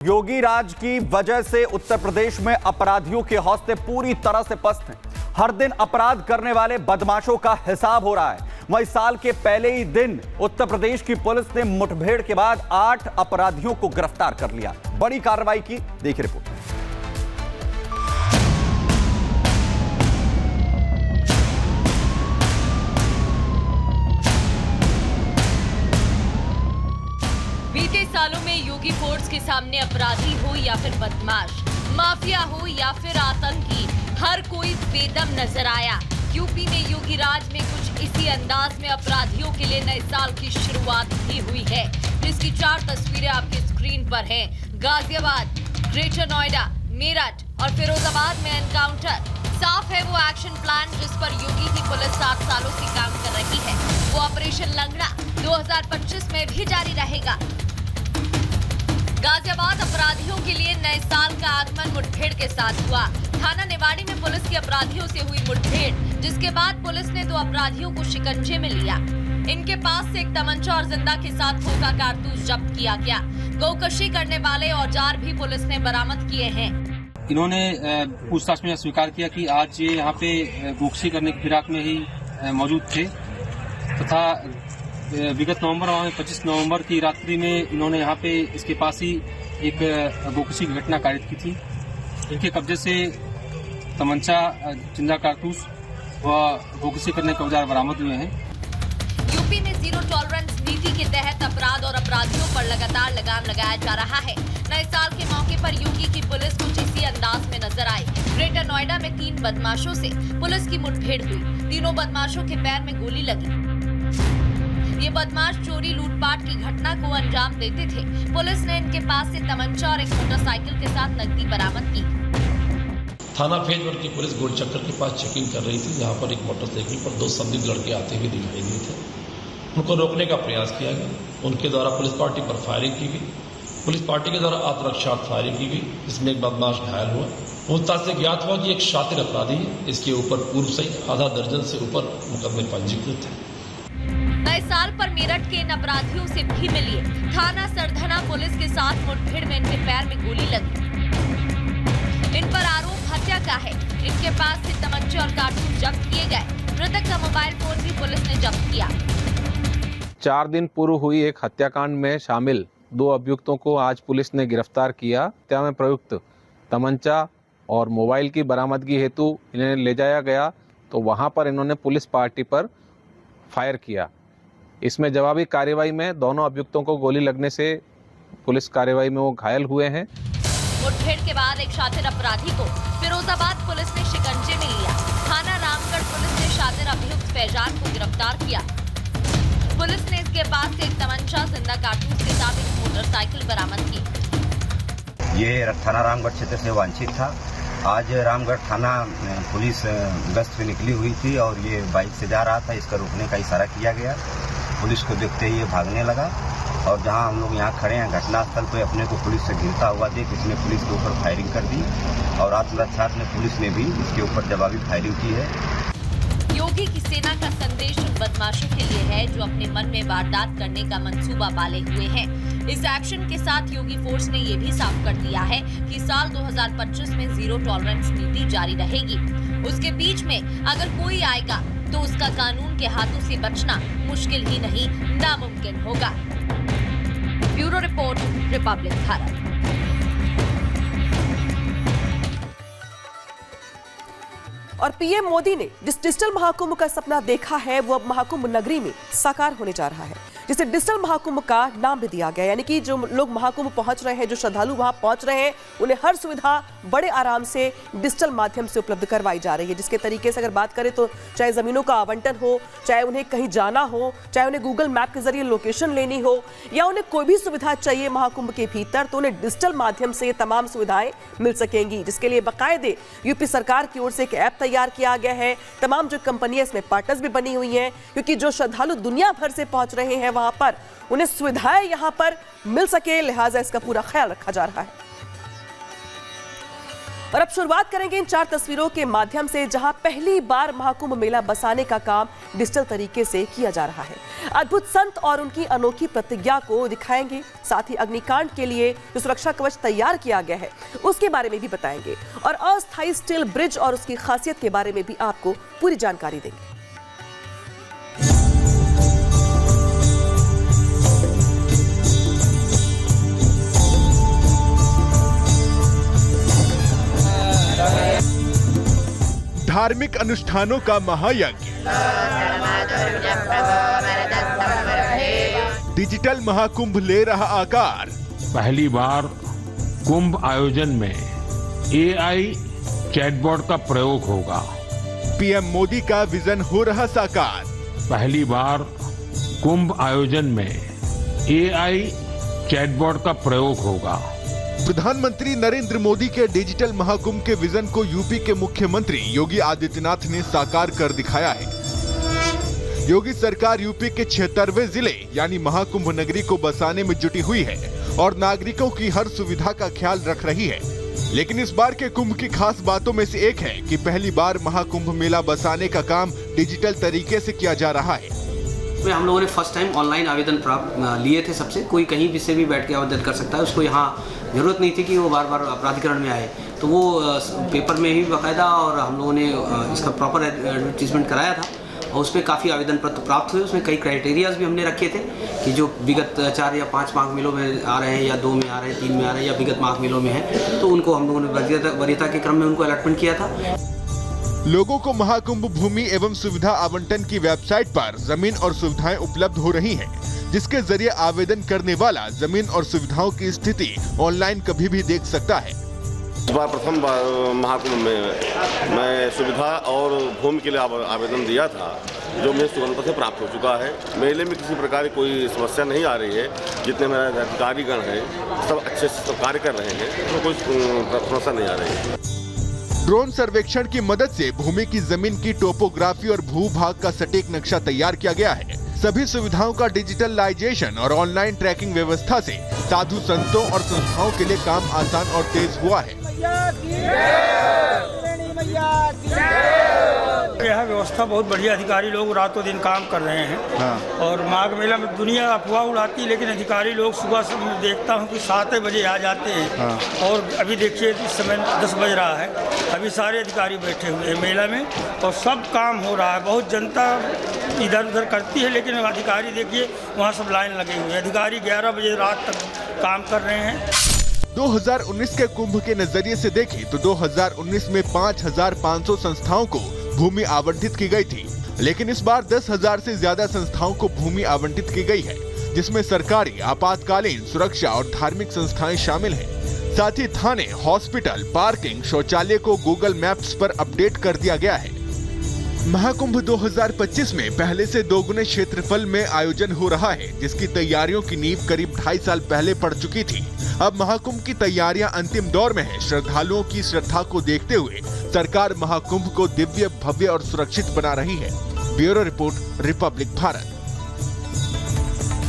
योगी राज की वजह से उत्तर प्रदेश में अपराधियों के हौसले पूरी तरह से पस्त हैं। हर दिन अपराध करने वाले बदमाशों का हिसाब हो रहा है। वहीं साल के पहले ही दिन उत्तर प्रदेश की पुलिस ने मुठभेड़ के बाद 8 अपराधियों को गिरफ्तार कर लिया। बड़ी कार्रवाई की, देखिए रिपोर्ट। बीते सालों में योगी फोर्स के सामने अपराधी हो या फिर बदमाश, माफिया हो या फिर आतंकी, हर कोई बेदम नजर आया। यूपी में योगी राज में कुछ इसी अंदाज में अपराधियों के लिए नए साल की शुरुआत भी हुई है, जिसकी 4 तस्वीरें आपके स्क्रीन पर हैं। गाजियाबाद, ग्रेटर नोएडा, मेरठ और फिरोजाबाद में एनकाउंटर। साफ है वो एक्शन प्लान जिस पर योगी की पुलिस 7 सालों से काम कर रही है। वो ऑपरेशन लंगड़ा 2025 में भी जारी रहेगा। गाजियाबाद अपराधियों के लिए नए साल का आगमन मुठभेड़ के साथ हुआ। थाना निवाड़ी में पुलिस की अपराधियों से हुई मुठभेड़, जिसके बाद पुलिस ने 2 अपराधियों को शिकंजे में लिया। इनके पास से एक तमंचा और जिंदा के साथ खोखा कारतूस जब्त किया गया। गौकशी करने वाले औजार भी पुलिस ने बरामद किए हैं। इन्होंने पूछताछ में स्वीकार किया कि आज ये यहाँ पे गोकशी करने की फिराक में ही मौजूद थे तथा विगत नवंबर माह में 25 नवंबर की रात्रि में इन्होंने यहाँ पे इसके पास ही एक गोकशी की घटना कारित की थी। इनके कब्जे से तमंचा, जिंदा कारतूस व गोकशी करने के औजार बरामद हुए हैं। यूपी में जीरो टॉलरेंस नीति के तहत अपराध और अपराधियों पर लगातार लगाम लगाया जा रहा है। नए साल के मौके पर योगी की पुलिस कुछ इसी अंदाज में नजर आई। ग्रेटर नोएडा में 3 बदमाशों से पुलिस की मुठभेड़ हुई। तीनों बदमाशों के पैर में गोली लगी। ये बदमाश चोरी लूटपाट की घटना को अंजाम देते थे। पुलिस ने इनके पास से तमंचा और एक मोटरसाइकिल के साथ नकदी बरामद की। थाना फेज 1 की पुलिस गोल चक्कर के पास चेकिंग कर रही थी, जहां पर एक मोटरसाइकिल पर 2 संदिग्ध लड़के आते हुए दिखाई दिए थे। उनको रोकने का प्रयास किया गया। उनके द्वारा पुलिस पार्टी पर फायरिंग की गई। पुलिस पार्टी के द्वारा आत्मरक्षा फायरिंग की गई, जिसमें एक बदमाश घायल हुआ। पूछताछ से ज्ञात हुआ कि एक शातिर अपराधी है। इसके ऊपर पूर्व से आधा दर्जन से ऊपर मुकदमे पंजीकृत है। नए साल पर मेरठ के इन अपराधियों से भी मिलिए। थाना सरधना पुलिस के साथ मुठभेड़ में इनके पैर में गोली लगी। इन पर आरोप हत्या का है। इनके पास से तमंचे और कारतूस जब्त किए गए। मृतक का मोबाइल फोन भी पुलिस ने जब्त किया। 4 दिन पूर्व हुई एक हत्याकांड में शामिल 2 अभियुक्तों को आज पुलिस ने गिरफ्तार किया। हत्या में प्रयुक्त तमंचा और मोबाइल की बरामदगी हेतु इन्हें ले जाया गया, तो वहां पर इन्होंने पुलिस पार्टी पर फायर किया। इसमें जवाबी कार्रवाई में दोनों अभियुक्तों को गोली लगने से पुलिस कार्रवाई में वो घायल हुए हैं। मुठभेड़ के बाद एक शातिर अपराधी को फिरोजाबाद पुलिस ने शिकंजे में लिया। थाना रामगढ़ पुलिस ने शातिर अभियुक्त फैजान को गिरफ्तार किया। पुलिस ने इसके पास से एक तमंचा, जिंदा कारतूस के साथ एक मोटरसाइकिल बरामद की। ये थाना रामगढ़ क्षेत्र से वांछित था। आज रामगढ़ थाना पुलिस गश्त पे निकली हुई थी और ये बाइक से जा रहा था। इसका रोकने का इशारा किया गया। पुलिस को देखते ही ये भागने लगा और जहां हम लोग यहाँ खड़े हैं घटनास्थल पे, अपने को पुलिस से घिरता हुआ देख इसने पुलिस के ऊपर फायरिंग कर दी और आत्मरक्षा में पुलिस ने भी इसके ऊपर जवाबी फायरिंग की है। योगी की सेना का संदेश उन बदमाशों के लिए है जो अपने मन में वारदात करने का मंसूबा पाले हुए हैं। इस एक्शन के साथ योगी फोर्स ने ये भी साफ कर दिया है कि साल 2025 में जीरो टॉलरेंस नीति जारी रहेगी। उसके बीच में अगर कोई आएगा तो उसका कानून के हाथों से बचना मुश्किल ही नहीं, नामुमकिन होगा। Bureau report, Republic Bharat. और पीएम मोदी ने जिस डिजिटल महाकुंभ का सपना देखा है, वो अब महाकुंभ नगरी में साकार होने जा रहा है, जिसे डिजिटल महाकुंभ का नाम भी दिया गया। यानी कि जो लोग महाकुंभ पहुंच रहे हैं, जो श्रद्धालु वहां पहुंच रहे हैं, उन्हें हर सुविधा बड़े आराम से डिजिटल माध्यम से उपलब्ध करवाई जा रही है। जिसके तरीके से अगर बात करें तो चाहे जमीनों का आवंटन हो, चाहे उन्हें कहीं जाना हो, चाहे उन्हें गूगल मैप के जरिए लोकेशन लेनी हो, या उन्हें कोई भी सुविधा चाहिए महाकुंभ के भीतर, तो उन्हें डिजिटल माध्यम से ये तमाम सुविधाएं मिल सकेंगी। जिसके लिए बाकायदे यूपी सरकार की ओर से एक ऐप तैयार किया गया है। तमाम जो कंपनियां इसमें पार्टनर्स भी बनी हुई हैं, क्योंकि जो श्रद्धालु दुनिया भर से पहुंच रहे हैं वहां पर उन्हें सुविधाएं यहां पर मिल सके, लिहाजा इसका पूरा ख्याल रखा जा रहा है। और अब शुरुआत करेंगे इन 4 तस्वीरों के माध्यम से, जहां पहली बार महाकुंभ मेला बसाने का काम डिजिटल तरीके से किया जा रहा है। अद्भुत संत और उनकी अनोखी प्रतिज्ञा को दिखाएंगे, साथ ही अग्निकांड के लिए जो सुरक्षा कवच तैयार किया गया है उसके बारे में भी बताएंगे और अस्थायी स्टील ब्रिज और उसकी खासियत के बारे में भी आपको पूरी जानकारी देंगे। धार्मिक अनुष्ठानों का महायज्ञ, डिजिटल महाकुंभ ले रहा आकार। पहली बार कुंभ आयोजन में एआई चैटबॉट का प्रयोग होगा। पीएम मोदी का विजन हो रहा साकार। पहली बार कुंभ आयोजन में एआई चैटबॉट का प्रयोग होगा। प्रधानमंत्री नरेंद्र मोदी के डिजिटल महाकुंभ के विजन को यूपी के मुख्यमंत्री योगी आदित्यनाथ ने साकार कर दिखाया है। योगी सरकार यूपी के 76वें जिले यानी महाकुंभ नगरी को बसाने में जुटी हुई है और नागरिकों की हर सुविधा का ख्याल रख रही है। लेकिन इस बार के कुंभ की खास बातों में से एक है कि पहली बार महाकुंभ मेला बसाने का काम डिजिटल तरीके से किया जा रहा है। हम लोगों ने फर्स्ट टाइम ऑनलाइन आवेदन लिए थे सबसे, कोई कहीं भी से भी बैठ के आवेदन कर सकता है। उसको यहाँ जरूरत नहीं थी कि वो बार बार प्राधिकरण में आए, तो वो पेपर में ही बाकायदा, और हम लोगों ने इसका प्रॉपर एडवर्टीजमेंट कराया था और उस पर काफ़ी आवेदन पत्र प्राप्त हुए। उसमें कई क्राइटेरियाज भी हमने रखे थे कि जो विगत 4 या 5 माघ मेलों में आ रहे हैं या 2 में आ रहे हैं, 3 में आ रहे हैं या विगत माघ मेलों में हैं, तो उनको हम लोगों ने वरीयता के क्रम में उनको अलॉटमेंट किया था। लोगों को महाकुंभ भूमि एवं सुविधा आवंटन की वेबसाइट पर जमीन और सुविधाएं उपलब्ध हो रही हैं, जिसके जरिए आवेदन करने वाला जमीन और सुविधाओं की स्थिति ऑनलाइन कभी भी देख सकता है। इस बार प्रथम बार महाकुंभ में मैं सुविधा और भूमि के लिए आवेदन दिया था, जो मुझे सुगमता से प्राप्त हो चुका है। मेले में किसी प्रकार की कोई समस्या नहीं आ रही है। जितने मेरे अधिकारीगण हैं सब अच्छे से कार्य कर रहे हैं, तो कोई समस्या नहीं आ रही है। ड्रोन सर्वेक्षण की मदद से भूमि की जमीन की टोपोग्राफी और भूभाग का सटीक नक्शा तैयार किया गया है। सभी सुविधाओं का डिजिटलाइजेशन और ऑनलाइन ट्रैकिंग व्यवस्था से साधु संतों और संस्थाओं के लिए काम आसान और तेज हुआ है। यह व्यवस्था बहुत बढ़िया, अधिकारी लोग रातों दिन काम कर रहे हैं। और माघ मेला में दुनिया अफवाह उड़ाती है, लेकिन अधिकारी लोग सुबह से मैं देखता हूँ कि 7 बजे आ जाते हैं। और अभी देखिए इस समय 10 बज रहा है, अभी सारे अधिकारी बैठे हुए हैं मेला में और सब काम हो रहा है। बहुत जनता इधर उधर करती है, लेकिन अधिकारी देखिए वहाँ सब लाइन लगे हुए हैं। अधिकारी 11 बजे रात तक काम कर रहे हैं। 2019 के कुंभ के नजरिए से देखें तो 2019 में 5,500 संस्थाओं को भूमि आवंटित की गई थी, लेकिन इस बार 10,000 से ज्यादा संस्थाओं को भूमि आवंटित की गई है, जिसमें सरकारी, आपातकालीन, सुरक्षा और धार्मिक संस्थाएं शामिल हैं। साथ ही थाने, हॉस्पिटल, पार्किंग, शौचालय को गूगल मैप्स पर अपडेट कर दिया गया है। महाकुंभ 2025 में पहले से दोगुने क्षेत्रफल में आयोजन हो रहा है, जिसकी तैयारियों की नींव करीब 2.5 साल पहले पड़ चुकी थी। अब महाकुंभ की तैयारियां अंतिम दौर में है। श्रद्धालुओं की श्रद्धा को देखते हुए सरकार महाकुंभ को दिव्य, भव्य और सुरक्षित बना रही है। Bureau report, Republic Bharat.